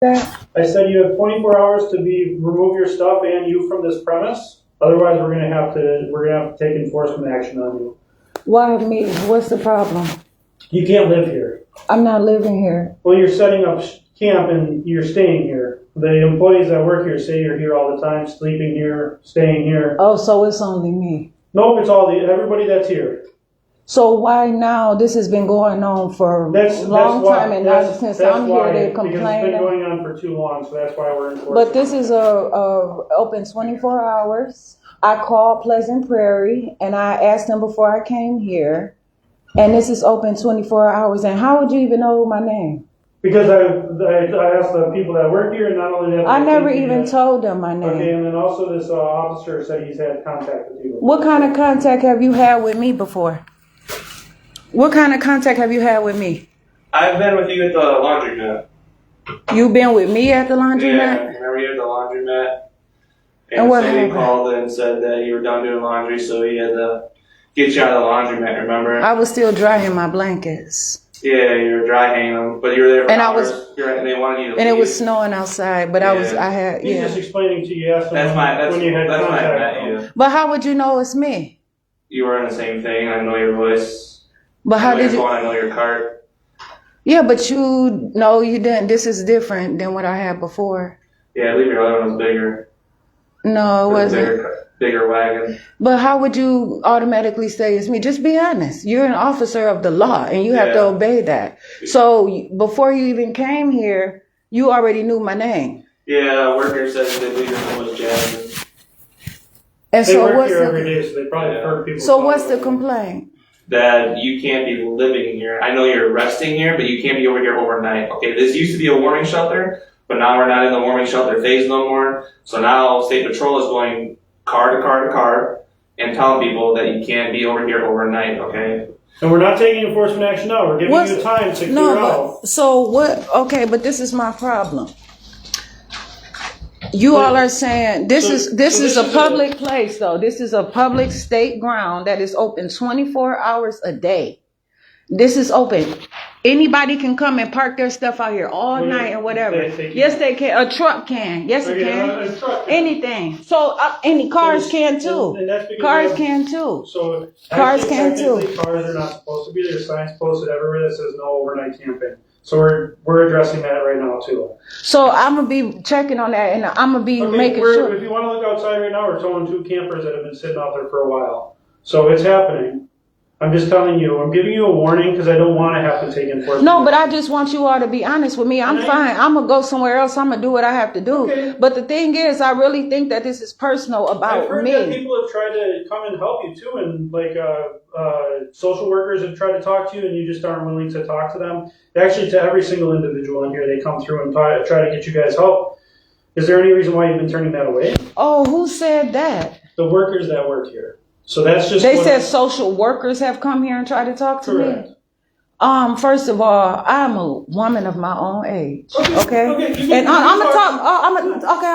That? I said you have 24 hours to remove your stuff and you from this premise. Otherwise, we're gonna have to take enforcement action on you. Why me? What's the problem? You can't live here. I'm not living here. Well, you're setting up camp and you're staying here. The employees that work here say you're here all the time, sleeping here, staying here. Oh, so it's only me. Nope, it's everybody that's here. So why now? This has been going on for a long time, and now since I'm here, they're complaining. Because it's been going on for too long, so that's why we're enforcing. But this is open 24 hours. I called Pleasant Prairie, and I asked them before I came here, and this is open 24 hours. And how would you even know my name? Because I asked the people that work here, and not only that, I never even told them my name. Okay, and then also this officer said he's had contact with you. What kind of contact have you had with me before? What kind of contact have you had with me? I've been with you at the laundromat. You've been with me at the laundromat? Yeah, remember you at the laundromat? And what Sandy happened? called and said that you were done doing laundry, so he had to get you out of the laundromat, remember? I was still drying my blankets. Yeah, you were dry hanging them, but you were there for and hours. They wanted you to leave. And it was snowing outside, but yeah. He's just explaining to you, asked him when you had contact. When I met you. But how would you know it's me? You were in the same thing. I know your voice. But how did you? I know your cart. Yeah, but you didn't. This is different than what I had before. Yeah, I believe your other one was bigger. No, it wasn't. Bigger wagon. But how would you automatically say it's me? Just be honest. You're an officer of the law, and you have to obey that. So before you even came here, you already knew my name. Yeah, a worker said they believe your name was Jasmine. And they so work what's here every day, so they probably heard people. So what's the complaint? That you can't be living here. I know you're resting here, but you can't be over here overnight. Okay, this used to be a warming shelter, but now we're not in the warming shelter phase no more. So now State Patrol is going car to car to car and telling people that you can't be over here overnight, okay? And we're not taking enforcement action now. We're giving you time to clear out. So what? Okay, but this is my problem. You all are saying this is a public place, though. This is a public state ground that is open 24 hours a day. This is open. Anybody can come and park their stuff out here all night and whatever. Yes, they can. A truck can. Yes, it can. Anything. So any cars can too. Cars can too. So cars can too. Cars are not supposed to be. There's signs posted everywhere that says no overnight camping. So we're addressing that right now too. So I'm gonna be checking on that, and I'm gonna be making sure. If you want to look outside right now, we're towing 2 campers that have been sitting out there for a while. So it's happening. I'm just telling you. I'm giving you a warning because I don't want to have to take enforcement. No, but I just want you all to be honest with me. I'm fine. I'm gonna go somewhere else. I'm gonna do what I have to do. Okay. But the thing is, I really think that this is personal about I've heard me. that people have tried to come and help you too, and like social workers have tried to talk to you, and you just aren't willing to talk to them. Actually, to every single individual in here, they come through and try to get you guys help. Is there any reason why you've been turning that away? Oh, who said that? The workers that work here. So that's just. They said social workers have come here and tried to talk to me. First of all, I'm a woman of my own age. Okay. And I'm gonna talk. I'm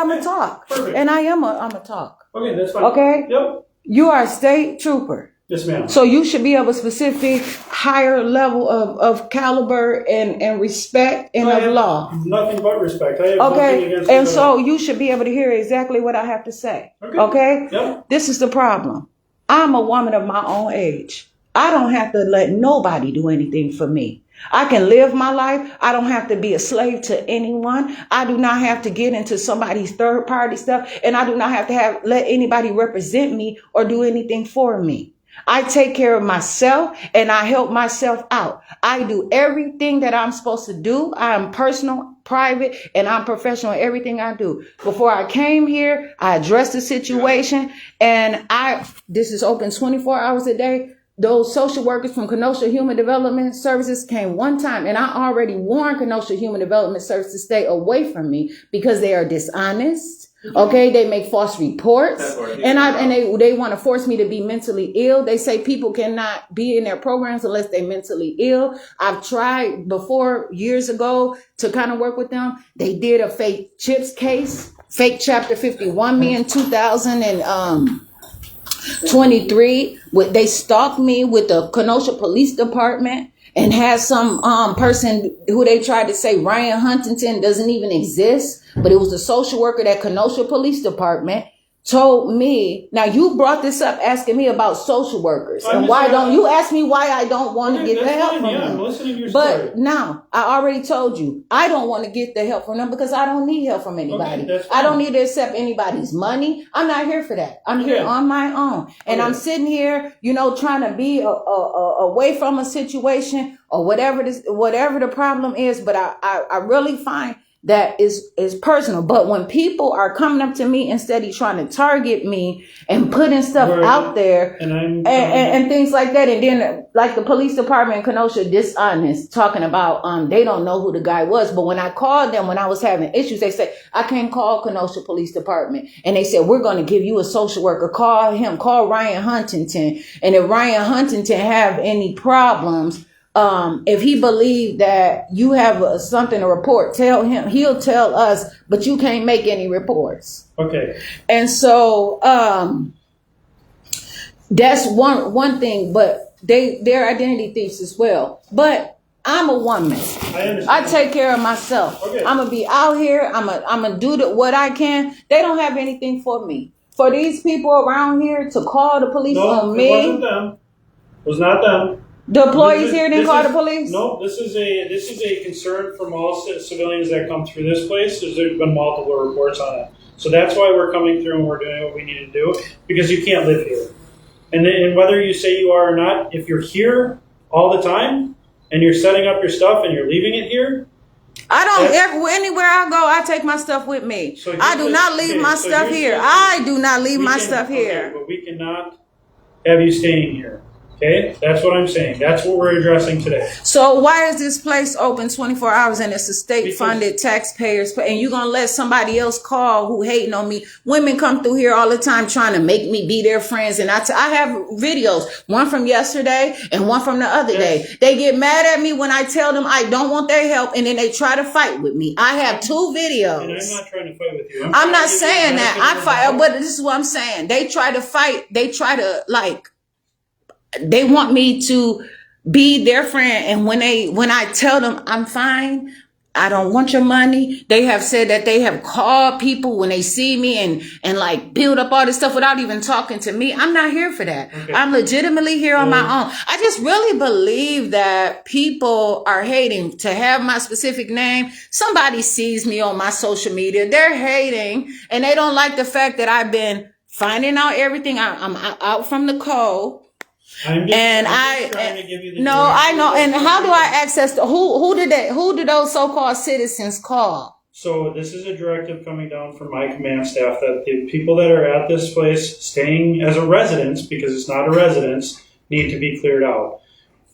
gonna talk. Perfect. And I'm gonna talk. Okay, that's fine. Okay. Yep. You are a state trooper. Yes, ma'am. So you should be of a specific higher level of caliber and respect and of law. Nothing but respect. I have nothing against and so you should be able to hear exactly what I have to say. Okay? Yep. This is the problem. I'm a woman of my own age. I don't have to let nobody do anything for me. I can live my life. I don't have to be a slave to anyone. I do not have to get into somebody's third party stuff. And I do not have to let anybody represent me or do anything for me. I take care of myself and I help myself out. I do everything that I'm supposed to do. I am personal, private, and I'm professional in everything I do. Before I came here, I addressed the situation, and this is open 24 hours a day. Those social workers from Kenosha Human Development Services came one time, and I already warned Kenosha Human Development Services to stay away from me because they are dishonest. Okay, they make false reports, and they want to force me to be mentally ill. They say people cannot be in their programs unless they're mentally ill. I've tried before years ago to kind of work with them. They did a fake CHIPS case, fake Chapter 51 me in 2023. They stalked me with the Kenosha Police Department. and has some person who they tried to say Ryan Huntington doesn't even exist, but it was a social worker at Kenosha Police Department, told me, now you brought this up asking me about social workers, and why don't you ask me why I don't want to get the help from them? I'm listening to your story. But now, I already told you, I don't want to get the help from them because I don't need help from anybody. Okay, I don't need to accept anybody's money. I'm not here for that. I'm here on my own. And I'm sitting here, trying to be away from a situation or whatever the problem is. But I really find that is personal. But when people are coming up to me instead of trying to target me and putting stuff out there and things like that, and then like the police department in Kenosha dishonest, talking about they don't know who the guy was. But when I called them when I was having issues, they said, I can't call Kenosha Police Department. And they said, we're going to give you a social worker. Call Ryan Huntington. And if Ryan Huntington have any problems, if he believed that you have something to report, tell him. He'll tell us, but you can't make any reports. Okay. And so that's one thing. But they're identity thieves as well. But I'm a woman. I take care of myself. Okay. I'm gonna be out here. I'm gonna do what I can. They don't have anything for me. For these people around here to call the police on me. No, it wasn't them. It was not them. The employees here didn't call the police? No, this is a concern from all civilians that come through this place. There's been multiple reports on it. So that's why we're coming through and we're doing what we need to do, because you can't live here. And whether you say you are or not, if you're here all the time and you're setting up your stuff and you're leaving it here, anywhere I go, I take my stuff with me. So I do not leave my stuff here. I do not leave my stuff here. Okay, but we cannot have you staying here. Okay, that's what I'm saying. That's what we're addressing today. So why is this place open 24 hours and it's a state-funded taxpayers? And you're going to let somebody else call who hating on me? Women come through here all the time trying to make me be their friends. And I have videos, one from yesterday and one from the other day. They get mad at me when I tell them I don't want their help, and then they try to fight with me. I have 2 videos. And I'm not trying to fight with you. I'm not saying that. I fight, but this is what I'm saying. They try to fight. They try to they want me to be their friend. And when I tell them I'm fine, I don't want your money. They have said that they have called people when they see me and build up all this stuff without even talking to me. I'm not here for that. Okay. I'm legitimately here on my own. I just really believe that people are hating to have my specific name. Somebody sees me on my social media. They're hating, and they don't like the fact that I've been finding out everything. I'm out from the code. I'm just trying to give you the I know. And how do I access who did those so-called citizens call? So this is a directive coming down from my command staff that the people that are at this place staying as a residence, because it's not a residence, need to be cleared out.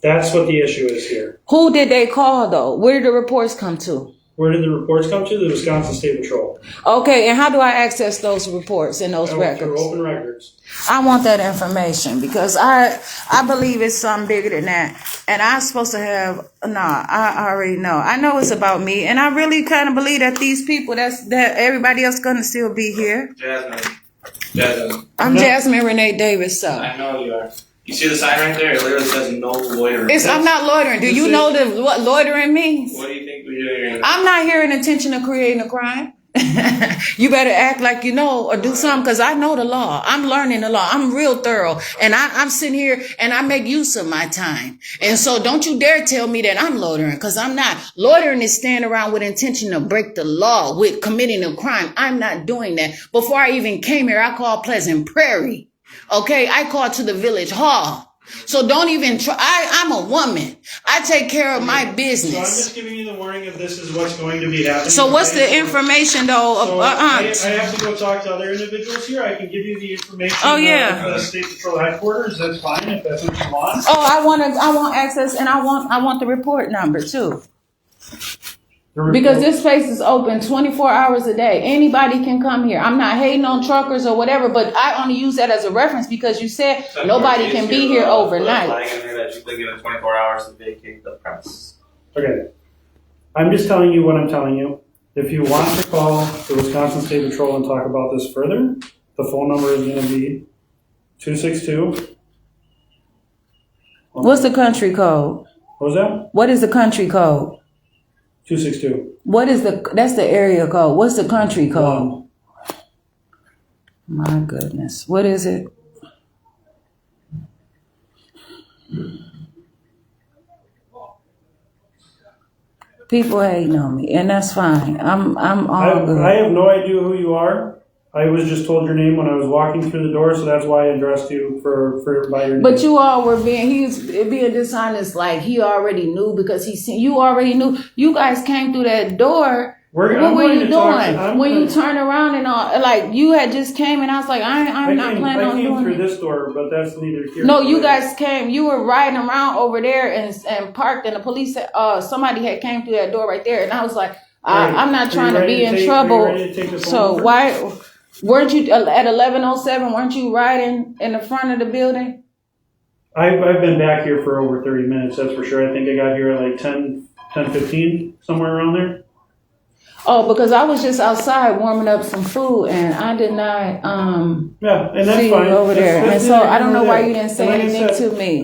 That's what the issue is here. Who did they call though? Where did the reports come to? Where did the reports come to? The Wisconsin State Patrol. Okay, and how do I access those reports and those records? Through open records. I want that information because I believe it's something bigger than that. And I'm supposed to have, I already know. I know it's about me. And I really kind of believe that these people, that everybody else going to still be here. Jasmine. I'm Jasmine Renee Davis. I know you are. You see the sign right there? It literally says no loitering. I'm not loitering. Do you know what loitering means? What do you think we're doing? I'm not here in intention of creating a crime. You better act like you know or do something, because I know the law. I'm learning the law. I'm real thorough. And I'm sitting here and I make use of my time. And so don't you dare tell me that I'm loitering, because I'm not. Loitering is standing around with intention to break the law, with committing a crime. I'm not doing that. Before I even came here, I called Pleasant Prairie. Okay, I called to the village hall. So don't even try. I'm a woman. I take care of my business. So I'm just giving you the warning if this is what's going to be happening. So what's the information though? So I have to go talk to other individuals here. I can give you the information. Oh yeah. The State Patrol headquarters. That's fine if that's what you want. Oh, I want access, and I want the report number too. Because this place is open 24 hours a day. Anybody can come here. I'm not hating on truckers or whatever, but I only use that as a reference because you said nobody can be here overnight. In there that you can give it 24 hours to vacate the premises. Okay. I'm just telling you what I'm telling you. If you want to call the Wisconsin State Patrol and talk about this further, the phone number is going to be 262. What's the country code? What was that? What is the country code? 262. That's the area code. What's the country code? One. My goodness. What is it? People hating on me, and that's fine. I'm all good. I have no idea who you are. I was just told your name when I was walking through the door, so that's why I addressed you by your name. But you all were he was being dishonest, like he already knew because you already knew. You guys came through that door. What were you doing when you turned around and all? Like you had just came, and I was like, I'm not planning on doing it. I came through this door, but that's neither here. No, you guys came. You were riding around over there and parked, and the police. Somebody had came through that door right there, and I was like, I'm not trying to be in trouble. So why weren't you at 11:07? Weren't you riding in the front of the building? I've been back here for over 30 minutes. That's for sure. I think I got here at like 10:15, somewhere around there. Oh, because I was just outside warming up some food, and I did not yeah, and that's see fine. you over there. That's and so I don't know why you didn't say like anything to me.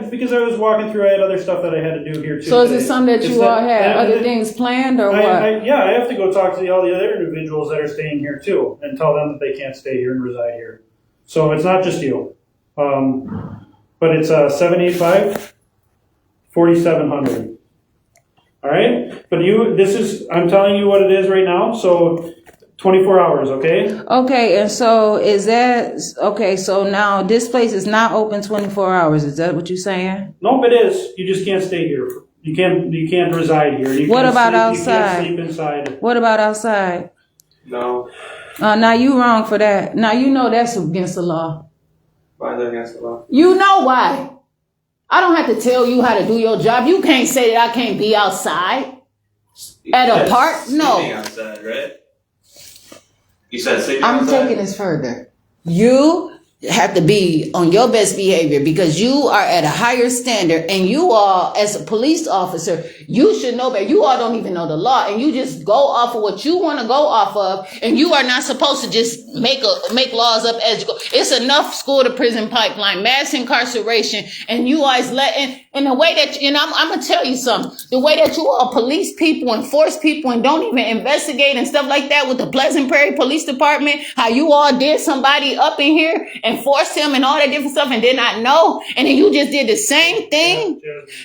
Because I was walking through, I had other stuff that I had to do here too. So is it something that you all had other things planned or what? I have to go talk to all the other individuals that are staying here too, and tell them that they can't stay here and reside here. So it's not just you, but it's 785-4700. All right, but I'm telling you what it is right now. So 24 hours, okay? Okay, and so is that okay? So now this place is not open 24 hours. Is that what you're saying? Nope, it is. You just can't stay here. You can't reside here. What about outside? You can't sleep inside. What about outside? No. Now you wrong for that. Now you know that's against the law. Why is that against the law? You know why? I don't have to tell you how to do your job. You can't say that I can't be outside at a park. No. Sleeping outside, right? You said sleeping I'm outside? taking this further. You have to be on your best behavior because you are at a higher standard, and you all, as a police officer, you should know better. You all don't even know the law, and you just go off of what you want to go off of, and you are not supposed to just make laws up as you go. It's enough school to prison pipeline, mass incarceration, and you always and the way that, I'm going to tell you something, the way that you all police people and force people and don't even investigate and stuff like that with the Pleasant Prairie Police Department, how you all did somebody up in here and forced him and all that different stuff and did not know, and then you just did the same thing.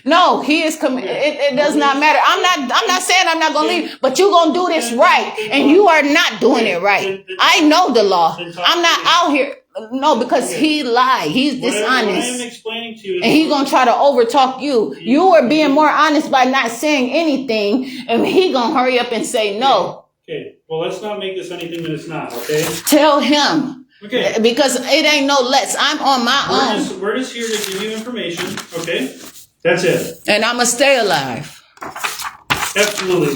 No, he is it does not matter. I'm not saying I'm not gonna leave, but you're gonna do this right, and you are not doing it right. I know the law. I'm not out here. No, because he lied. He's dishonest. What I'm explaining to you, and he's gonna try to overtalk you. You were being more honest by not saying anything, and he gonna hurry up and say no. Okay, well, let's not make this anything that it's not, okay? Tell him. Okay. Because it ain't no lets. I'm on my own. We're just here to give you information, okay? That's it. And I'm going to stay alive. Absolutely.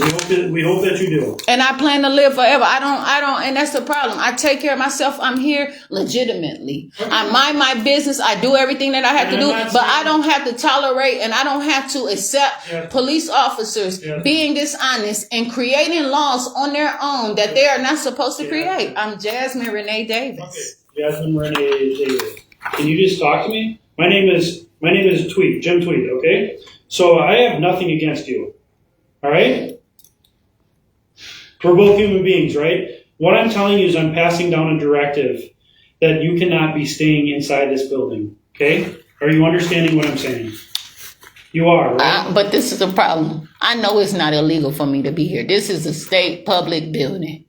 We hope that you do. And I plan to live forever. I don't, and that's the problem. I take care of myself. I'm here legitimately. Okay. I mind my business. I do everything that I have to do, but I don't have to tolerate and I don't have to accept police officers being dishonest and creating laws on their own that they are not supposed to create. I'm Jasmine Renee Davis. Okay. Jasmine Renee Davis. Can you just talk to me? My name is Tweet, Jim Tweet, okay? So I have nothing against you. All right? We're both human beings, right? What I'm telling you is I'm passing down a directive that you cannot be staying inside this building, okay? Are you understanding what I'm saying? You are, right? But this is a problem. I know it's not illegal for me to be here. This is a state public building,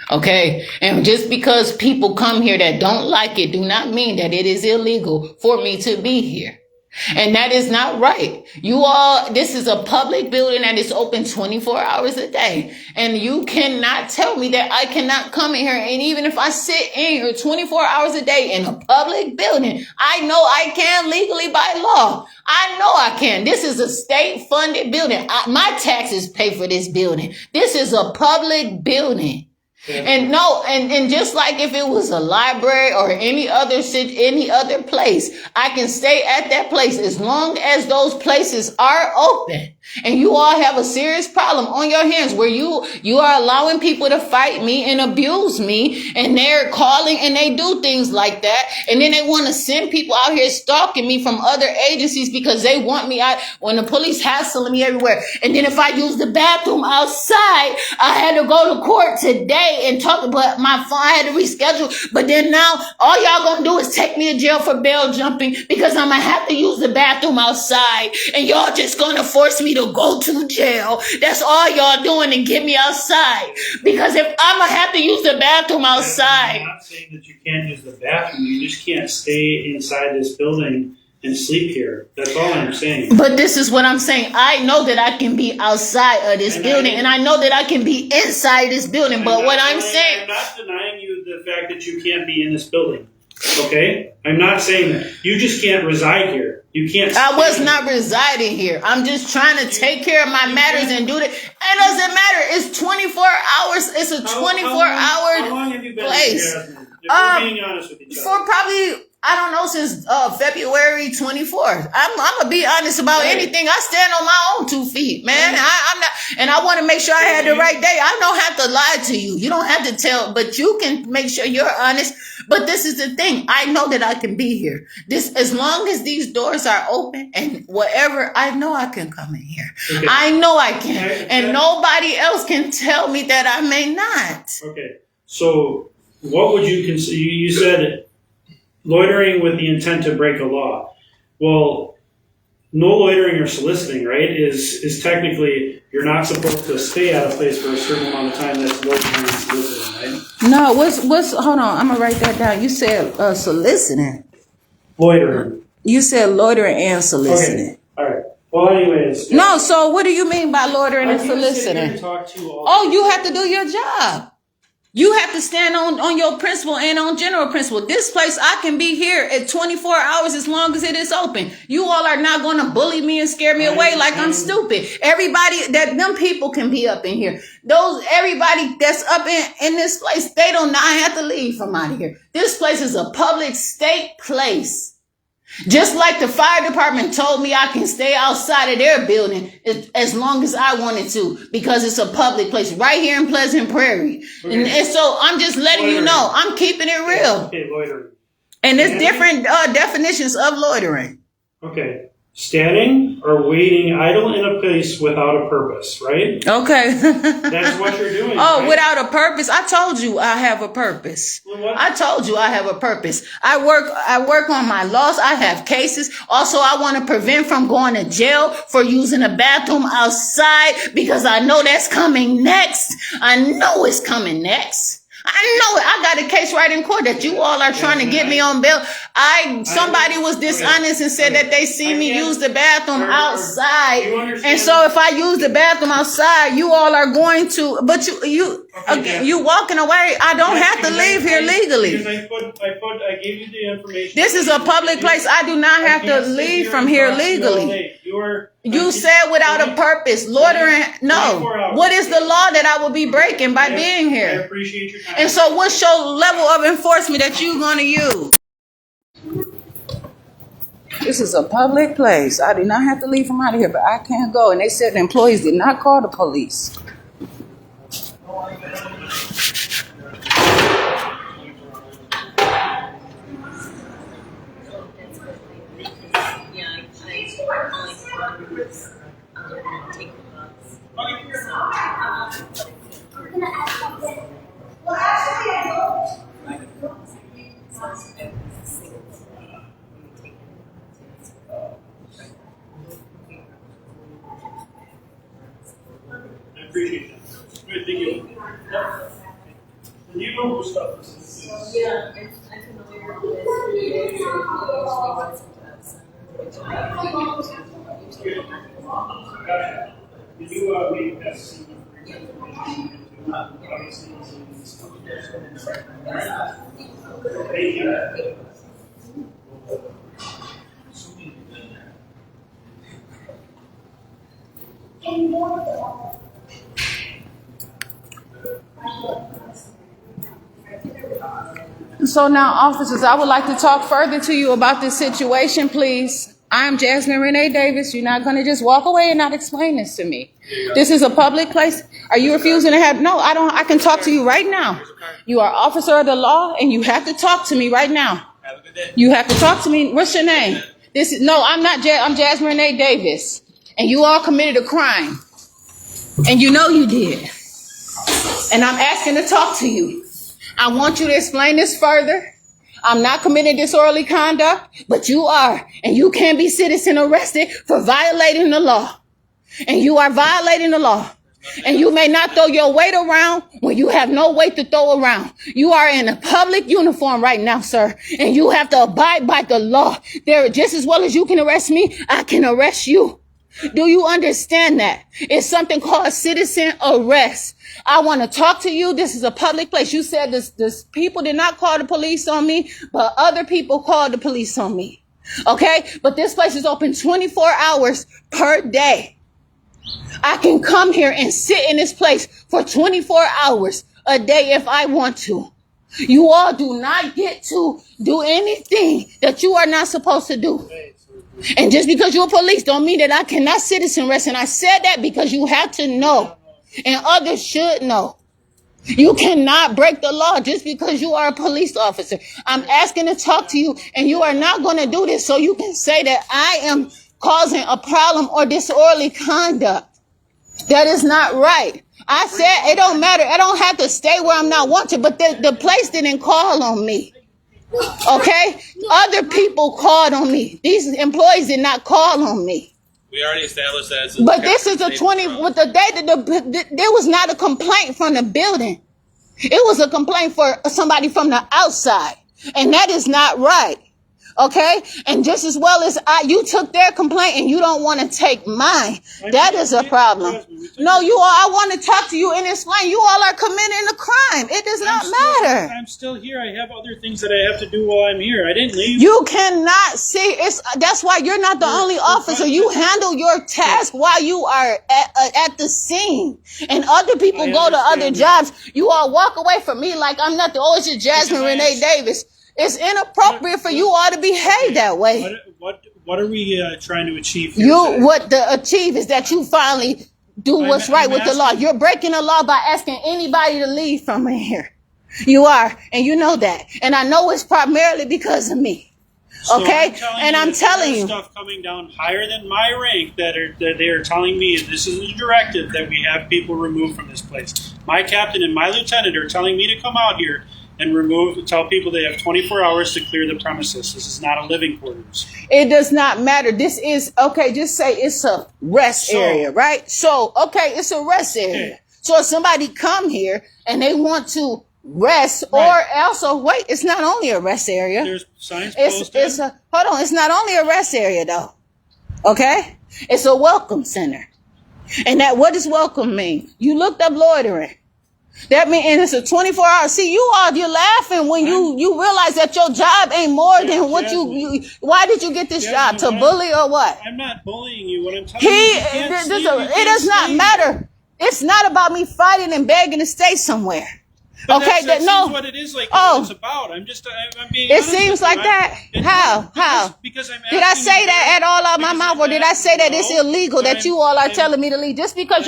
okay? And just because people come here that don't like it do not mean that it is illegal for me to be here. And that is not right. This is a public building that is open 24 hours a day. And you cannot tell me that I cannot come in here. And even if I sit in here 24 hours a day in a public building, I know I can legally by law. I know I can. This is a state funded building. My taxes pay for this building. This is a public building. And and just like if it was a library or any other place, I can stay at that place as long as those places are open. And you all have a serious problem on your hands where you are allowing people to fight me and abuse me, and they're calling and they do things like that. And then they want to send people out here stalking me from other agencies because they want me out when the police hassling me everywhere. And then if I use the bathroom outside, I had to go to court today and talk, but my phone, I had to reschedule. But then now all y'all gonna do is take me to jail for bail jumping because I'm gonna have to use the bathroom outside, and y'all just gonna force me to go to jail. That's all y'all doing, and get me outside. Because if I'm gonna have to use the bathroom outside. I'm not saying that you can't use the bathroom. You just can't stay inside this building and sleep here. That's all I'm saying. But this is what I'm saying. I know that I can be outside of this building, and I know that I can be inside this building. But what I'm saying, I'm not denying you the fact that you can't be in this building. Okay? I'm not saying that. You just can't reside here. You can't. I was not residing here. I'm just trying to take care of my matters and do it. It doesn't matter. It's 24 hours. It's a 24-hour How long have you been place. Here, Jasmine? If we're being honest with each other. For probably, I don't know, since February 24th. I'm gonna be honest about anything. I stand on my own 2 feet, man. I'm not, and I want to make sure I had the right day. I don't have to lie to you. You don't have to tell, but you can make sure you're honest. But this is the thing. I know that I can be here. This, as long as these doors are open and whatever, I know I can come in here. Okay. I know I can, and nobody else can tell me that I may not. Okay. So, what would you consider? You said loitering with the intent to break a law. Well, no loitering or soliciting, right, is technically you're not supposed to stay at a place for a certain amount of time. That's loitering and soliciting, right? No, what's hold on, I'm gonna write that down. You said soliciting. Loitering. You said loitering and soliciting. Okay. All right. Well, anyways. No, so what do you mean by loitering and I can't sit here soliciting? and talk to you all. Oh, you have to do your job. You have to stand on your principle and on general principle. This place, I can be here at 24 hours as long as it is open. You all are not going to bully me and scare me away like I'm stupid. Everybody, them people can be up in here. Everybody that's up in this place, they do not have to leave from out of here. This place is a public state place. Just like the fire department told me I can stay outside of their building as long as I wanted to, because it's a public place right here in Pleasant Prairie. Okay. And so I'm just letting you know, I'm keeping it real. Okay, loitering. And there's different definitions of loitering. Okay. Standing or waiting idle in a place without a purpose, right? Okay. That's what you're doing. Oh, right? Without a purpose? I told you I have a purpose. Well, I told you I have a purpose. I work on my laws. I have cases. Also, I want to prevent from going to jail for using a bathroom outside, because I know that's coming next. I know it's coming next. I know it. I got a case right in court that you all are trying to get me on bail. Somebody was dishonest and said that they see me use the bathroom outside. And so if I use the bathroom outside, you all are going to, but you walking away. I don't have to leave here legally. I gave you the information. This is a public place. I do not have to leave from here legally. You said without a purpose, loitering. No. What is the law that I will be breaking by being here? I appreciate your time. And so what's your level of enforcement that you're going to use? This is a public place. I did not have to leave from out of here, but I can't go. And they said the employees did not call the police. I appreciate that. Good, thank you. And you know who stuff this is. Yeah, I'm familiar with this. Gotcha. Did you leave us some information? Obviously, thank you. So now, officers, I would like to talk further to you about this situation, please. I'm Jasmine Renee Davis. You're not going to just walk away and not explain this to me. This is a public place. Are you refusing to have? No, I don't. I can talk to you right now. You are officer of the law, and you have to talk to me right now. You have to talk to me. What's your name? I'm not. I'm Jasmine Renee Davis, and you all committed a crime, and you know you did. And I'm asking to talk to you. I want you to explain this further. I'm not committing disorderly conduct, but you are. And you can be citizen arrested for violating the law. And you are violating the law. And you may not throw your weight around when you have no weight to throw around. You are in a public uniform right now, sir. And you have to abide by the law. There, just as well as you can arrest me, I can arrest you. Do you understand that? It's something called citizen arrest. I want to talk to you. This is a public place. You said this people did not call the police on me, but other people called the police on me. Okay? But this place is open 24 hours per day. I can come here and sit in this place for 24 hours a day if I want to. You all do not get to do anything that you are not supposed to do. And just because you're police don't mean that I cannot citizen arrest. And I said that because you have to know. And others should know. You cannot break the law just because you are a police officer. I'm asking to talk to you, and you are not going to do this so you can say that I am causing a problem or disorderly conduct. That is not right. I said it don't matter. I don't have to stay where I'm not wanted, but the place didn't call on me. Okay? Other people called on me. These employees did not call on me. We already established that. But this is a 20, with the day that there was not a complaint from the building. It was a complaint for somebody from the outside. And that is not right. Okay? And just as well as you took their complaint and you don't want to take mine. That is a problem. No, you all, I want to talk to you and explain. You all are committing a crime. It does not matter. I'm still here. I have other things that I have to do while I'm here. I didn't leave. You cannot see. That's why you're not the only officer. You handle your task while you are at the scene. And other people go to other jobs. You all walk away from me like I'm not the always just Jasmine Renee Davis. It's inappropriate for you all to behave that way. What are we trying to achieve here? What to achieve is that you finally do what's right with the law. You're breaking the law by asking anybody to leave from here. You are, and you know that. And I know it's primarily because of me. Okay? And I'm telling you. Stuff coming down higher than my rank that they are telling me, and this is a directive, that we have people removed from this place. My captain and my lieutenant are telling me to come out here and tell people they have 24 hours to clear the premises. This is not a living quarters. It does not matter. This is, okay, just say it's a rest area, right? So, okay, it's a rest area. Okay. So if somebody come here and they want to rest, right. Or also, wait, it's not only a rest area. There's signs posted. Hold on, it's not only a rest area though. Okay? It's a welcome center. And what does welcome mean? You looked up loitering. That means, and it's a 24 hours. See, you're laughing when you realize that your job ain't more than what you why did you get this job? To bully or what? I'm not bullying you. What I'm telling you, it does not matter. It's not about me fighting and begging to stay somewhere. But okay, that's what it is like. What it's about. I'm being. It seems like that. How? Because I'm. Did I say that at all out my mouth, or did I say that it's illegal that you all are telling me to leave just because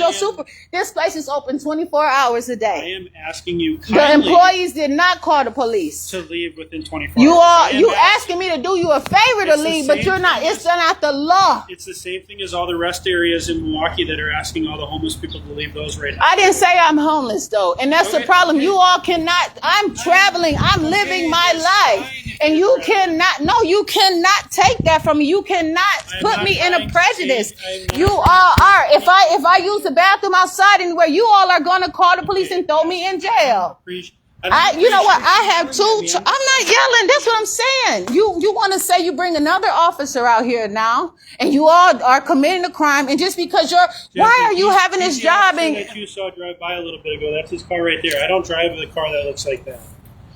this place is open 24 hours a day? I am asking you. The employees did not call the police to leave within 24 hours. You asking me to do you a favor to leave, but you're not. It's not the law. It's the same thing as all the rest areas in Milwaukee that are asking all the homeless people to leave those right now. I didn't say I'm homeless though, and that's the problem. You all cannot. I'm traveling. I'm living my life, and you cannot. No, you cannot take that from me. You cannot put me in a prejudice. You all are. If I use the bathroom outside anywhere, you all are going to call the police and throw me in jail. You know what? I have two. I'm not yelling. That's what I'm saying. You want to say you bring another officer out here now, and you all are committing a crime, and just because why are you having this job? And that you saw drive by a little bit ago, that's his car right there. I don't drive a car that looks like that.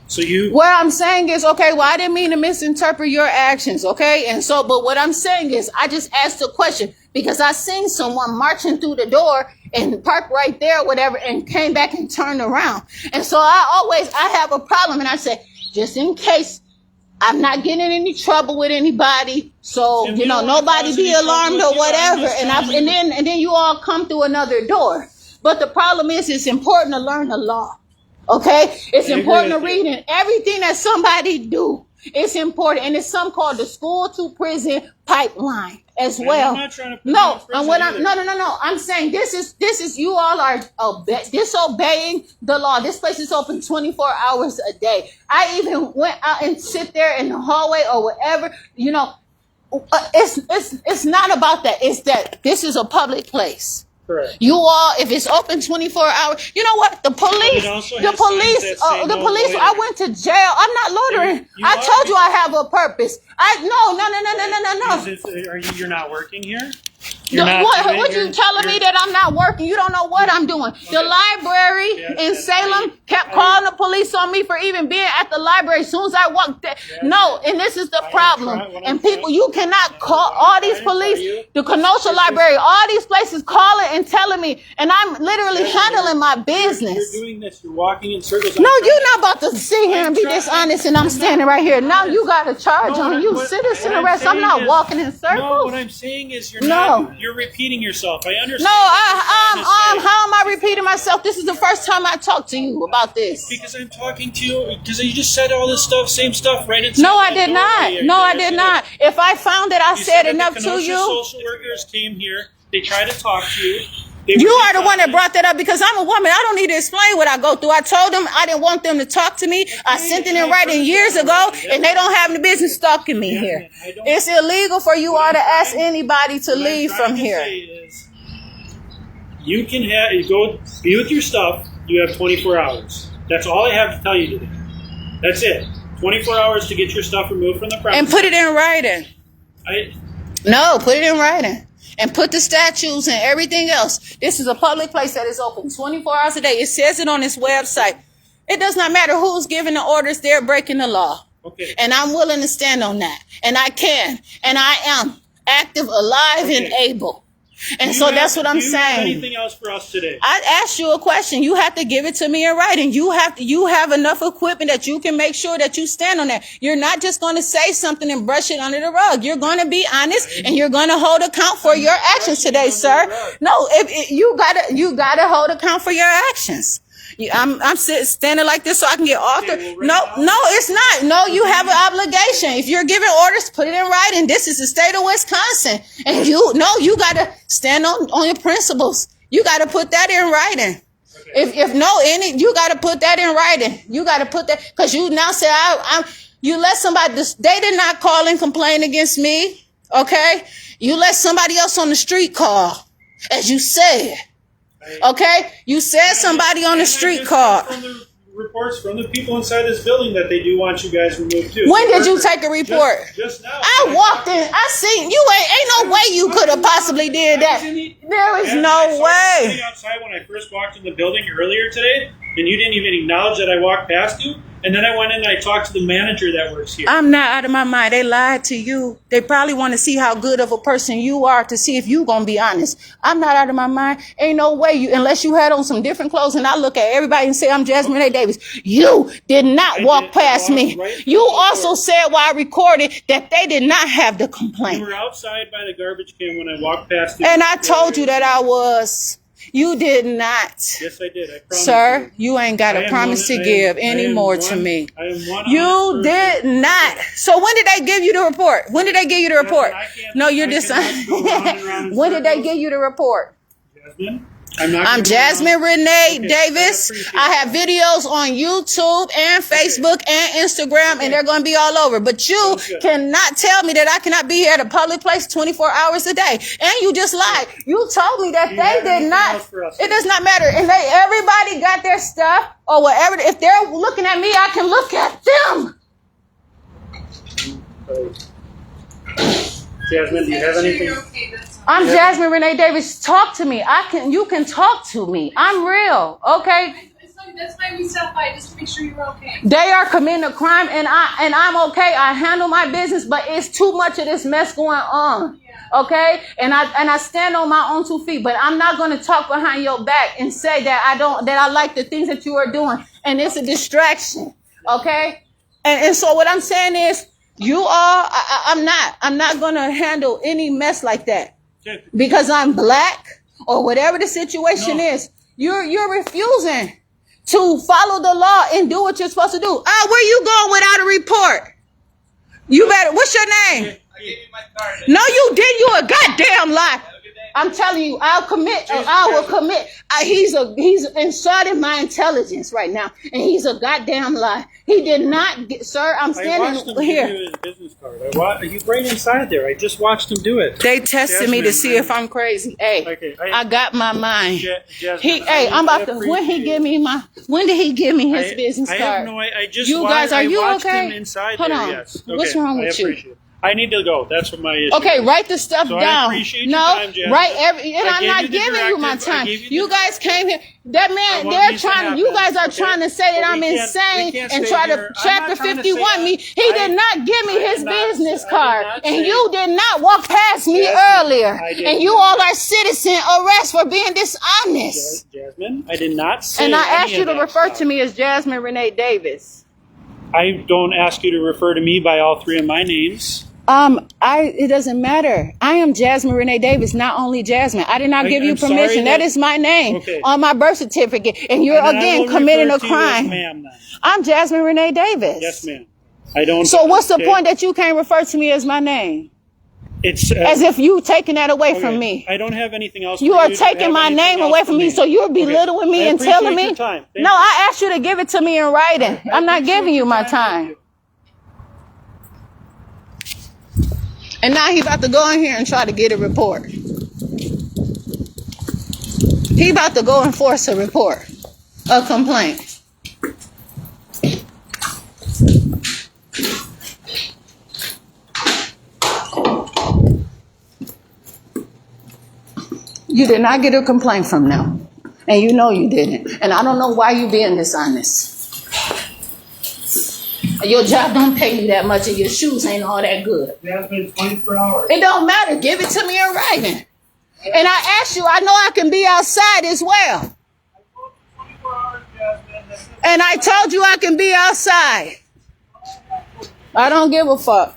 So what I'm saying is, okay, well, I didn't mean to misinterpret your actions, okay? And so, but what I'm saying is, I just asked a question because I seen someone marching through the door and parked right there or whatever and came back and turned around. And so I have a problem, and I said, just in case I'm not getting in any trouble with anybody, so If you know don't wanna nobody cause be any trouble alarmed with or you, I'm whatever. just telling And then you all come through another door. But the problem is, it's important to learn the law. Okay, it's I agree important to with read you. it. Everything that somebody do, it's important, and it's something called the school to prison pipeline as And well. I'm not trying to put you No, in prison and what I'm either. no. I'm saying this is you all are disobeying the law. This place is open 24 hours a day. I even went out and sit there in the hallway or whatever. You know, it's not about that. It's that this is a public place. Correct. You all, if it's open 24 hours, you know what? The police, It also the has signs police, that say the no police. loitering. I went to jail. I'm not loitering. You I are told you being- I have a purpose. You're not working here? What you telling me that I'm not working? You don't know what I'm doing. The library in Yes, Salem kept calling the police on me for even being at the library as soon as I walked there. No, and this is the problem. And people, you cannot call all these police, the Kenosha Library, all these places calling and telling me, and I'm literally handling my business. You're doing this. You're walking in circles. No, you're not about to sit here and be dishonest, and I'm standing right here. Now you got a charge No, on you, what citizen I'm arrest. I'm saying not is- walking in No, circles. what I'm saying is No. you're repeating yourself. I understand. No, what you're trying to say. how am I repeating myself? This is the first time I talked to you about this. Because I'm talking to you, because you just said all this stuff, same stuff, right? Inside No, I that did not. doorway. No, I did not. If I found that I You said that enough the to Kenosha you, social workers came here. They tried to talk to you. you are the one that brought that up because I'm a woman. I don't need to explain what I go through. I told them I didn't want them to talk to me. I sent it in writing years ago, and they don't have the business stalking me here. It's illegal for you all to ask anybody to leave from here. You can go be with your stuff. You have 24 hours. That's all I have to tell you today. That's it. 24 hours to get your stuff removed from the premises. And put it in writing. No, put it in writing. And put the statues and everything else. This is a public place that is open 24 hours a day. It says it on its website. It does not matter who's giving the orders. They're breaking the law. Okay. And I'm willing to stand on that. And I can. And I am active, alive, and able. And so that's what I'm saying. Do you have anything else for us today? I asked you a question. You have to give it to me in writing. You have enough equipment that you can make sure that you stand on that. You're not just going to say something and brush it under the rug. You're going to be honest and you're going to hold account for your actions today, sir. No, you gotta hold account for your actions. I'm standing like this so I can get off No, it's not. No, you have an obligation. If you're giving orders, put it in writing. This is the state of Wisconsin. And you got to stand on your principles. You got to put that in writing. You got to put that in writing. You got to put that, because you now say, you let somebody, they did not call and complain against me. Okay. You let somebody else on the street call, as you said. Okay, you said somebody on the street called. From the reports from the people inside this building that they do want you guys removed too. When did you take a report? Just now. I walked in. I seen you. Ain't no way you could have possibly did that. There is no way. Outside when I first walked in the building earlier today, and you didn't even acknowledge that I walked past you. And then I went in and I talked to the manager that works here. I'm not out of my mind. They lied to you. They probably want to see how good of a person you are to see if you going to be honest. I'm not out of my mind. Ain't no way unless you had on some different clothes and I look at everybody and say, I'm Jasmine Renee Davis. You did not walk past me. You also said while I recorded that they did not have the complaint. You were outside by the garbage can when I walked past you. And I told you that I was. You did not. Yes, I did. I promise. Sir, you ain't got a promise to give anymore to me. You did not. So when did they give you the report? When did they give you the report? No, you're dishonest. When did they give you the report? Jasmine? I'm Jasmine Renee Davis. I have videos on YouTube and Facebook and Instagram, and they're going to be all over. But you cannot tell me that I cannot be here at a public place 24 hours a day. And you just lied. You told me that they did not. It does not matter. And everybody got their stuff or whatever. If they're looking at me, I can look at them. Jasmine, do you have anything? I'm Jasmine Renee Davis. Talk to me. You can talk to me. I'm real. Okay. That's why we stopped by, just to make sure you were okay. They are committing a crime and I'm okay. I handle my business, but it's too much of this mess going on. Yeah. Okay? And I stand on my own 2 feet, but I'm not going to talk behind your back and say that I like the things that you are doing. And it's a distraction. Okay? And so what I'm saying is, you all, I'm not gonna handle any mess like that Okay. because I'm black or whatever the situation is. You're refusing to follow the law and do what you're supposed to do. Where you going without a report? You better. What's your name? I gave you my card. No, you did. You a goddamn lie. I'm telling you, I will commit. He's insulted my intelligence right now, and he's a goddamn lie. He did not get, sir. I'm I watched standing him here. give you his business card. He's right inside there. I just watched him do it. They tested me to Jasmine, see if I'm crazy. Hey, Okay, I got my mind. Jasmine, I'm about to. appreciate When did he give me his business I card? have no idea. I just You guys, are you watched okay? him inside Hold there. on. Yes. What's Okay, wrong with I you? appreciate it. I need to go. That's what my issue Okay, is. write the stuff So I down. appreciate your No, time, Jasmine. write every. And I I'm gave not you the giving you my directive. I time. gave you You the guys came here. That man, what they're needs to trying. You happen, guys are okay? trying to say that But I'm we insane can't and stay try here. to I'm chapter not trying to 51 say me. He did not give me his business I did card, not and say- you did not walk past me Jasmine, earlier. I did And you not. all are citizen arrest for being dishonest. Jasmine, I did not say And I any asked you of to that refer stuff. to me as Jasmine Renee Davis. I don't ask you to refer to me by all three of my names. It doesn't matter. I am Jasmine Renee Davis, not only Jasmine. I did not give you I'm sorry permission. That that- is my name Okay. on my birth certificate. And you're And then I again will committing a refer to you as crime. ma'am, then. I'm Jasmine Renee Davis. Yes, ma'am. I don't. So what's the okay. point that you can't refer to me as my name? It's As if you taking that away okay. from me. I don't have anything else. You for are to taking have my anything name else away for from me, so you're belittling me I and telling appreciate me. your time. Thank No, you. I asked you to give it to me in writing. I I'm not appreciate giving you your my Thank time. you. And now he about to go in here and try to get a report. He about to go and force a report, a complaint. You did not get a complaint from them. And you know you didn't. And I don't know why you being dishonest. Your job don't pay you that much and your shoes ain't all that good. Jasmine, 24 hours. It don't matter. Give it to me in writing. And I asked you, I know I can be outside as well. 24 hours, Jasmine. And I told you I can be outside. I don't give a fuck.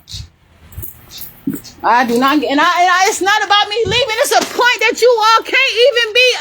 I do not, and it's not about me leaving. It's a point that you all can't even be